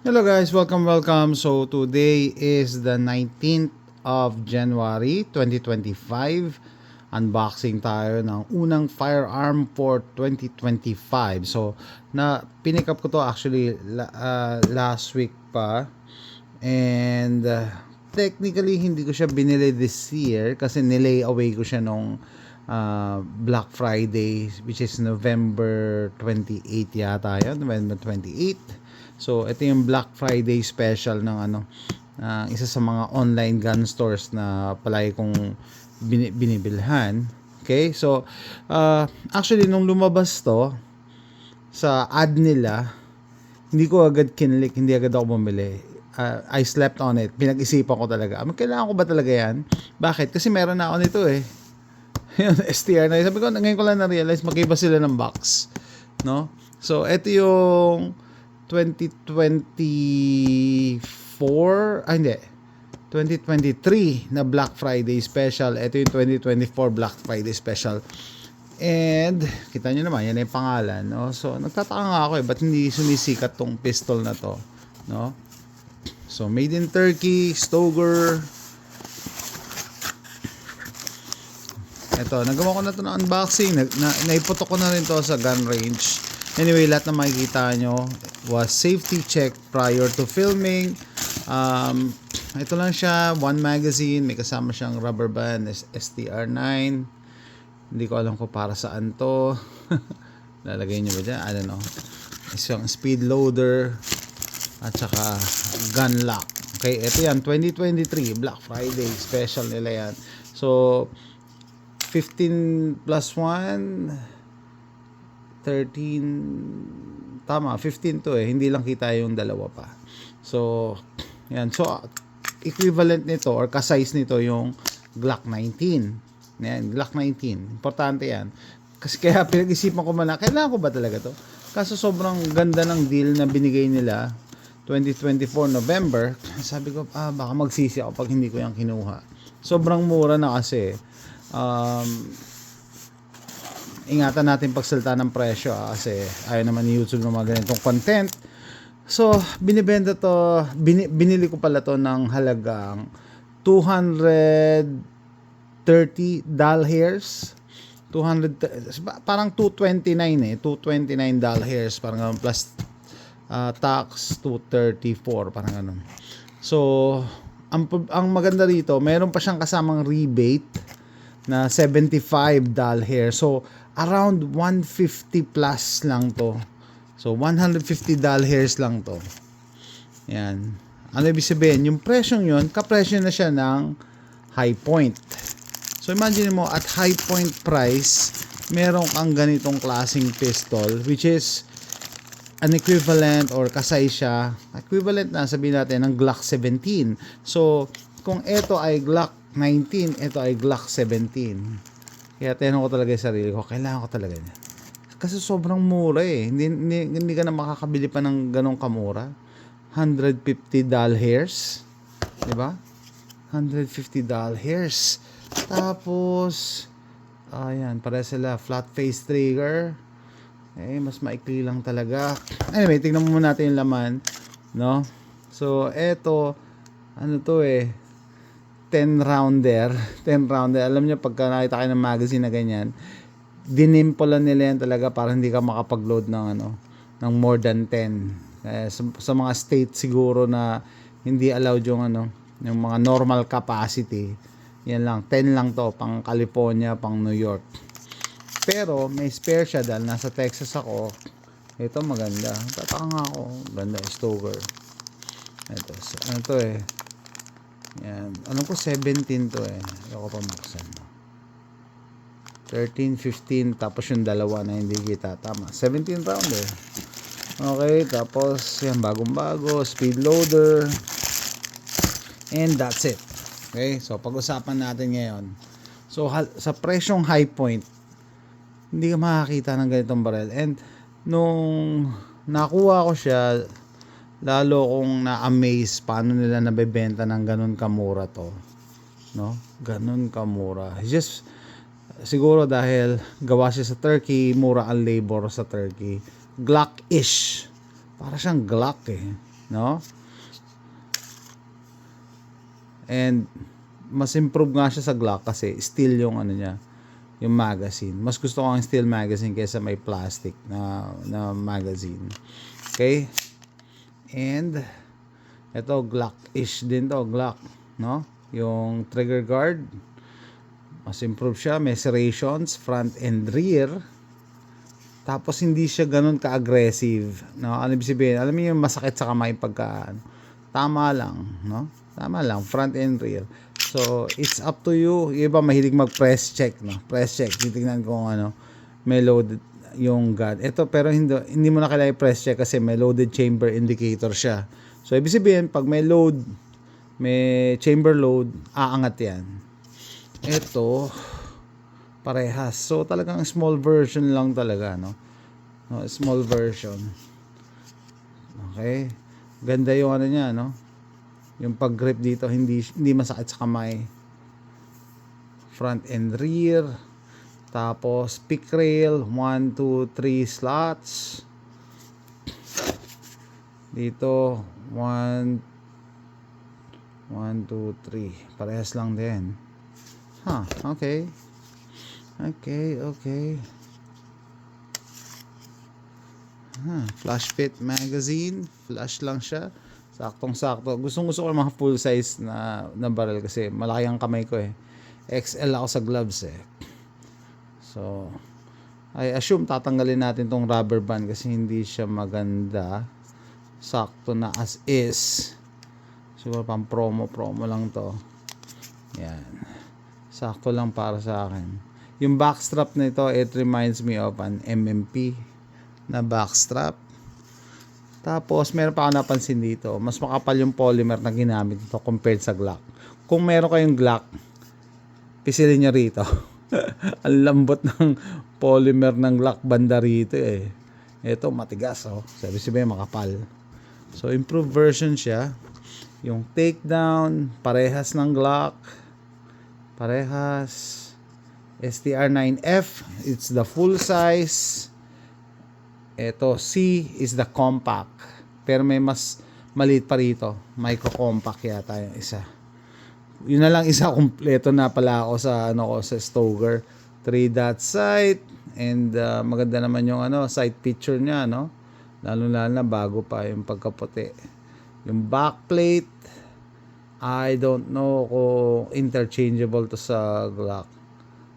Hello guys, welcome. So today is the 19th of January 2025. Unboxing tayo ng unang firearm for 2025. So pinick up ko to actually last week pa. And technically hindi ko siya binili this year kasi nilay away ko siya nung Black Friday, which is November 28 yata yun, November 28. So ito yung Black Friday special ng isa sa mga online gun stores na palagi kong binibilhan. Okay, so actually nung lumabas to sa ad nila, hindi ko agad kinlik, hindi agad ako bumili. I slept on it. Pinag-isipan ko talaga, kailangan ko ba talaga yan? Bakit? Kasi meron na ako nito eh. Yung STR na. Sabi ko, ngayon ko lang na-realize, magkaiba sila ng box. No? So, ito yung 2023 na Black Friday special. Ito yung 2024 Black Friday special. And, kita nyo naman, yan yung pangalan. No? So, nagtataka nga ako ba't hindi sumisikat tong pistol na to? No? So, made in Turkey, Stoeger. Ito, nagawa ko na ito ng unboxing. Naiputok ko na rin to sa gun range. Anyway, lahat na makikita nyo was safety check prior to filming. Ito lang siya, one magazine. May kasama siyang rubber band, STR9. Hindi ko alam kung para saan to. Lalagay nyo ba dyan? I don't know. Isang speed loader. At saka gun lock. Okay, ito yan, 2023 Black Friday special nila yan. So 15 plus 1 13, tama, 15 to eh, hindi lang kita yung dalawa pa. So yan, so equivalent nito or ka-size nito yung Glock 19. Yan, Glock 19, importante yan. Kasi kaya pinag-isipan ko man, kailangan ko ba talaga to? Kaso sobrang ganda ng deal na binigay nila 2024 November. Sabi ko, baka magsisi ako pag hindi ko yung kinuha. Sobrang mura na kasi. Ingatan natin pagsalita ng presyo kasi ayaw naman ni YouTube ng mga ganitong content. So, binibenta to, binili ko pala to ng halagang $230. Parang $229 $229, parang plus tax 234, parang ganun. So, ang maganda rito, meron pa siyang kasamang rebate na $75. So, around 150 plus lang to. So, $150 lang to. Yan. Ano ibig sabihin? Yung presyong yun, kapresyo na siya ng High Point. So, imagine mo, at High Point price, meron kang ganitong klaseng pistol, which is an equivalent or kasay siya, equivalent na sabihin natin ng Glock 17. So, kung ito ay Glock 19, ito ay Glock 17. Kaya tinanong ko talaga yung sarili ko, kailangan ko talaga niya. Kasi sobrang mura eh. Hindi ka na makakabili pa ng ganong kamura. $150. Diba? $150. Tapos, ayan, pare sila, flat face trigger. Mas maikli lang talaga. Anyway, tingnan mo muna natin yung laman, no? So, eto, ano to 10 rounder. Alam niyo, pagka nakita kayo ng magazine na ganyan, dinimple nila yan talaga para hindi ka makapag-load ng ng more than 10. Sa mga state siguro na hindi allowed yung yung mga normal capacity, yan lang, 10 lang to, pang California, pang New York. Pero may spare siya dahil nasa Texas ako. Ito maganda. Tataka nga ako. Ganda, Stoeger. Ito, ano to yan. Alam ko 17 to Ako pa buksan. 13, 15, tapos yung dalawa na hindi kita. Tama. 17 round Okay, tapos yan, bagong-bago. Speed loader. And that's it. Okay, so pag-usapan natin ngayon. So, sa presyong High Point, hindi ka makakita ng ganitong barrel. And nung nakuha ko siya, lalo kong na-amaze paano nila nabebenta ng ganun kamura to, no? Ganun kamura. Just siguro dahil gawa siya sa Turkey, mura ang labor sa Turkey. Glock-ish. Para siyang Glock no? And mas improve nga siya sa Glock kasi steel yung ano niya, yung magazine. Mas gusto ko ang steel magazine kaysa may plastic na magazine. Okay? And ito Glock-ish din to, Glock, no? Yung trigger guard mas improve siya, may serrations front and rear. Tapos hindi siya ganun ka-aggressive, no? Ano ibig sabihin? Alam niyo yung masakit sa kamay pagka tama lang, no? Tama lang, front and rear. So, it's up to you. Yung iba mahilig mag-press check, no? Press check. Titingnan kung ano, may loaded yung gun. Ito, pero hindi mo na kailangan press check kasi may loaded chamber indicator siya. So, ibig sabihin, pag may load, may chamber load, aangat yan. Ito, parehas. So, talagang small version lang talaga, no? No, small version. Okay. Ganda yung ano niya, no? Yung pag-grip dito hindi masakit sa kamay. Front and rear. Tapos pick rail 1, 2, 3 slots. Dito 1, 2, 3. Parehas lang din. Okay. Flash fit magazine. Flash lang siya. Saktong-sakto. Gusto ko yung mga full size na barrel kasi malaki ang kamay ko eh. XL ako sa gloves eh. So, I assume tatanggalin natin tong rubber band kasi hindi siya maganda. Sakto na as is. Siguro pang promo lang to. Yan. Sakto lang para sa akin. Yung backstrap na ito, it reminds me of an MMP na backstrap. Tapos, meron pa ako napansin dito. Mas makapal yung polymer na ginamit ito compared sa Glock. Kung meron kayong Glock, pisilin nyo rito. Ang lambot ng polymer ng Glock banda rito eh. Ito, matigas oh. Sabi makapal. So, improved version siya. Yung takedown, parehas ng Glock. Parehas. STR9F, it's the full size. Ito, C is the compact. Pero may mas maliit pa rito. Micro compact yata yung isa. Yun na lang isa, kumpleto na pala ako sa Stoker. 3-dot sight. And maganda naman yung sight picture niya, no? Lalo na bago pa yung pagkaputi. Yung backplate, I don't know kung interchangeable to sa Glock.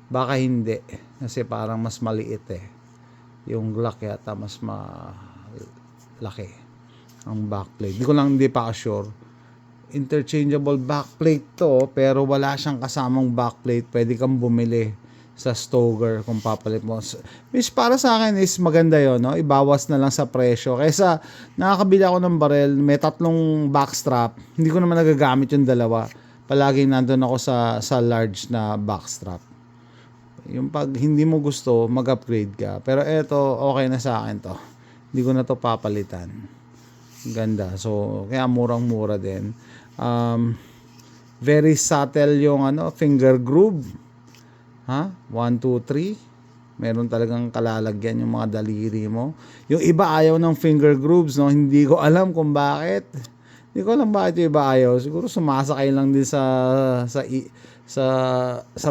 Baka hindi. Kasi parang mas maliit eh. Yung Glock yata mas malaki ang backplate. Hindi pa sure. Interchangeable backplate to, pero wala siyang kasamang backplate. Pwede kang bumili sa Stoker kung papalit mo. Which para sa akin is maganda yon, no? Ibawas na lang sa presyo. Kaysa nakakabili ako ng barrel, may 3 backstrap. Hindi ko naman nagagamit yung dalawa. Palaging nandun ako sa large na backstrap. Yung pag hindi mo gusto, mag-upgrade ka. Pero eto, okay na sa akin to. Hindi ko na to papalitan. Ganda. So, kaya murang-mura din. Very subtle yung finger groove. 1, 2, 3. Meron talagang kalalagyan yung mga daliri mo. Yung iba ayaw ng finger grooves, no? Hindi ko alam kung bakit. Hindi ko alam bakit yung iba ayaw. Siguro sumasakay lang din sa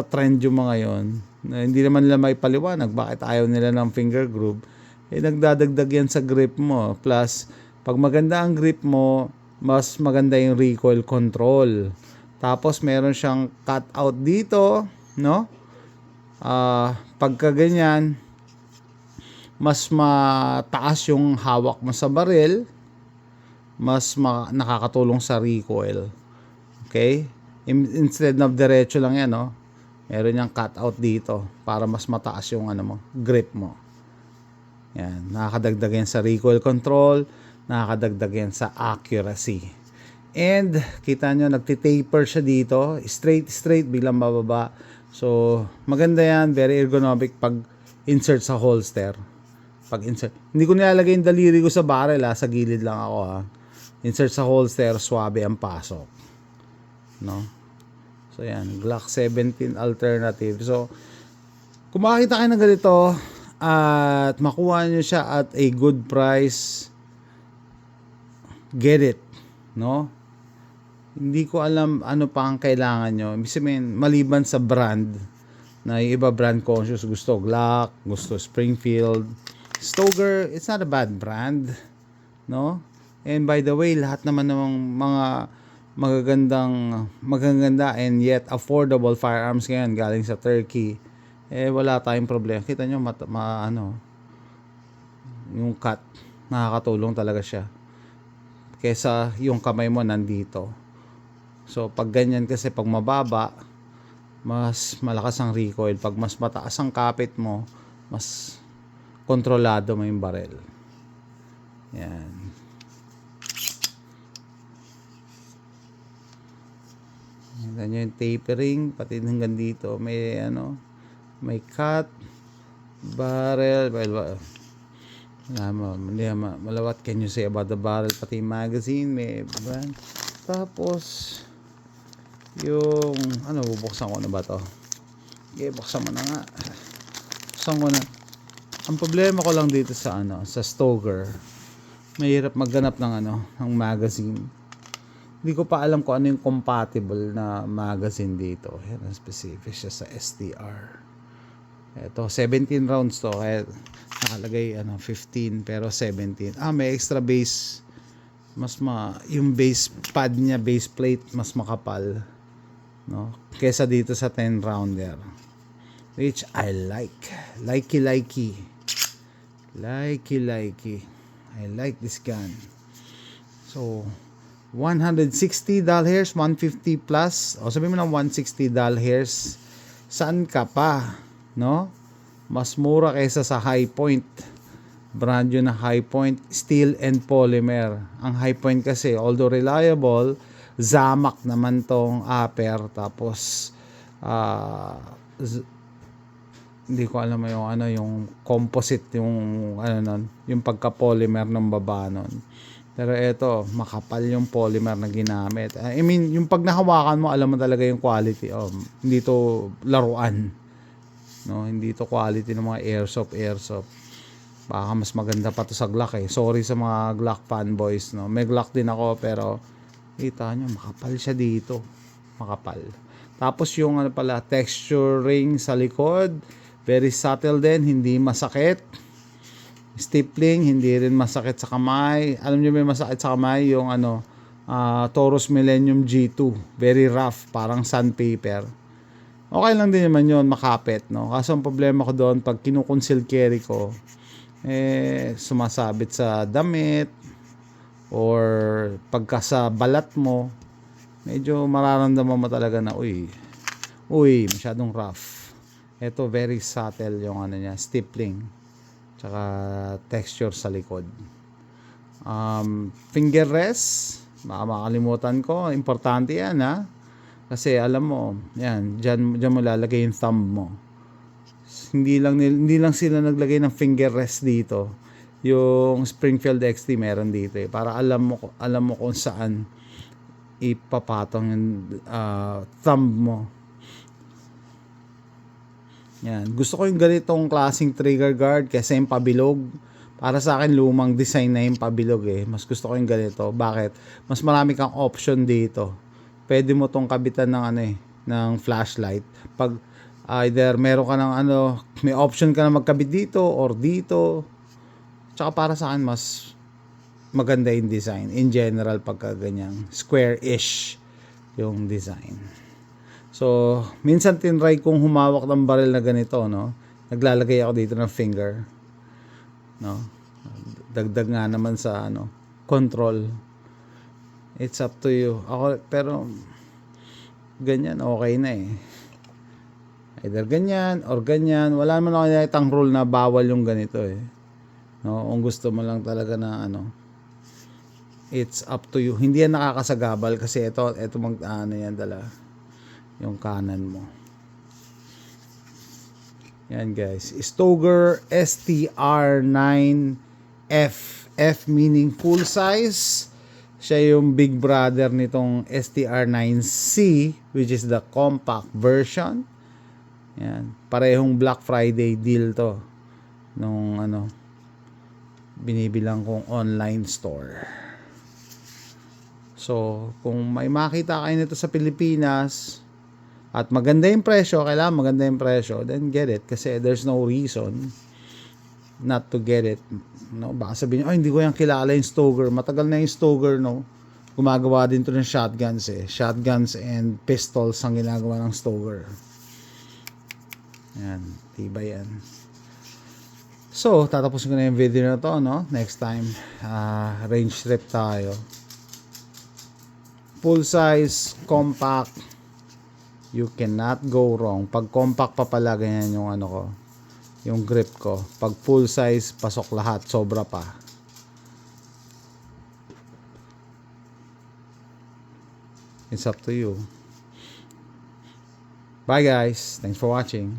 trend yung mga yon. Hindi naman nila may paliwanag bakit ayaw nila ng finger groove. Nagdadagdag yan sa grip mo. Plus, pag maganda ang grip mo, mas maganda yung recoil control. Tapos, meron siyang cut out dito, no? Pagka ganyan, mas mataas yung hawak mo sa baril, mas nakakatulong sa recoil. Okay? Instead of diretso lang yan, no? Meron niyang cut out dito para mas mataas yung grip mo. Yan, nakakadagdag yan sa recoil control, nakakadagdag yan sa accuracy. And kita nyo, nagtitaper siya dito, straight, biglang bababa. So, maganda yan, very ergonomic pag insert sa holster. Pag insert, hindi ko nilalagay yung daliri ko sa barrel, sa gilid lang ako, Insert sa holster, swabe ang pasok. No? So, yan. Glock 17 alternative. So, kung makakita kayo ng ganito at makuha nyo siya at a good price, get it, no? Hindi ko alam ano pa ang kailangan nyo. Ibig sabihin, maliban sa brand, na yung iba brand conscious, gusto Glock, gusto Springfield. Stoeger, it's not a bad brand, no? And by the way, lahat naman ng mga magaganda and yet affordable firearms ngayon galing sa Turkey, wala tayong problema. Kita nyo, yung cut, nakakatulong talaga siya. Kesa yung kamay mo nandito. So, pag ganyan kasi, pag mababa, mas malakas ang recoil. Pag mas mataas ang kapit mo, mas kontrolado mo yung barrel. Yan. Yan yung tapering, pati hanggang dito. May, may cut, barrel, what can you say about the barrel? Pati magazine, may brand. Tapos, yung bubuksan ko na ba to? Okay, buksan mo na nga. Buksan ko na. Ang problema ko lang dito sa sa Stoeger, mahirap magganap ng magazine. Hindi ko pa alam kung ano yung compatible na magazine dito. Yan ang specific siya sa STR. Ito 17 rounds to, kaya nakalagay 15 pero 17. May extra base, yung base pad niya, base plate mas makapal, no, kesa dito sa 10 rounder, which I like. Likey I like this gun. So 160 hairs, 150 plus, o sabihin mo na 160 hairs, saan ka pa, no? Mas mura kaysa sa High Point. Brand yun na High Point, steel and polymer. Ang High Point kasi, although reliable, Zamak naman tong upper, tapos hindi ko alam yung composite, yung yung pagka-polymer ng baba nun. Pero ito, makapal yung polymer na ginamit. I mean, yung pag nahawakan mo, alam mo talaga yung quality. Hindi to laruan. No, hindi to quality ng mga airsoft. Baka mas maganda pa to sa Glock eh. Sorry sa mga Glock fanboys, no. May Glock din ako, pero kita nyo, makapal siya dito. Makapal. Tapos yung texturing sa likod, very subtle din, hindi masakit. Stippling, hindi rin masakit sa kamay. Alam nyo may masakit sa kamay? Yung Taurus Millennium G2. Very rough, parang sandpaper. Okay lang din naman yun, makapit, no? Kaso ang problema ko doon, pag kinukonceal carry ko, sumasabit sa damit, or pagka sa balat mo, medyo mararamdaman mo talaga na, uy, masyadong rough. Ito, very subtle yung niya, stippling, tsaka texture sa likod. Finger rest, baka makalimutan ko, importante yan, ha? Kasi alam mo, yan, dyan mo lalagay yung thumb mo. Hindi lang sila naglagay ng finger rest dito. Yung Springfield XT meron dito eh, para alam mo kung saan ipapatong yung thumb mo. Yan, gusto ko yung ganitong klaseng trigger guard kasi yung pabilog. Para sa akin, lumang design na yung pabilog eh. Mas gusto ko yung ganito. Bakit? Mas marami kang option dito. Pwede mo tong kabitan ng ng flashlight. Pag either meron ka ng may option ka na magkabit dito or dito. Tsaka para sa akin mas maganda yung design in general pagka ganyang square-ish yung design. So, minsan tinry kong humawak ng barrel na ganito, no. Naglalagay ako dito ng finger, no. Dagdag nga naman sa control. It's up to you. Ako, pero ganyan, okay na eh. Either ganyan or ganyan. Wala naman ako nakitang rule na bawal yung ganito eh. No, kung gusto mo lang talaga na it's up to you. Hindi yan nakakasagabal kasi ito yan dala. Yung kanan mo. Yan guys. Stoeger STR9F. F meaning full size. Siya yung big brother nitong STR9C, which is the compact version. Yan. Parehong Black Friday deal to. Nung binibilang kong online store. So, kung may makita kayo nito sa Pilipinas at maganda yung presyo, kailangan maganda yung presyo, then get it. Kasi there's no reason not to get it. No, baka sabihin nyo, hindi ko yan kilala yung Stoker. Matagal na yung Stoker, no? Gumagawa din to ng shotguns eh. Shotguns and pistols ang ginagawa ng Stoker. Yan, tiba yan. So, tatapusin ko na yung video na to, no? Next time, range strip tayo. Full size, compact. You cannot go wrong. Pag compact pa pala, ganyan yung ano ko. Yung grip ko. Pag full size, pasok lahat. Sobra pa. It's up to you. Bye guys. Thanks for watching.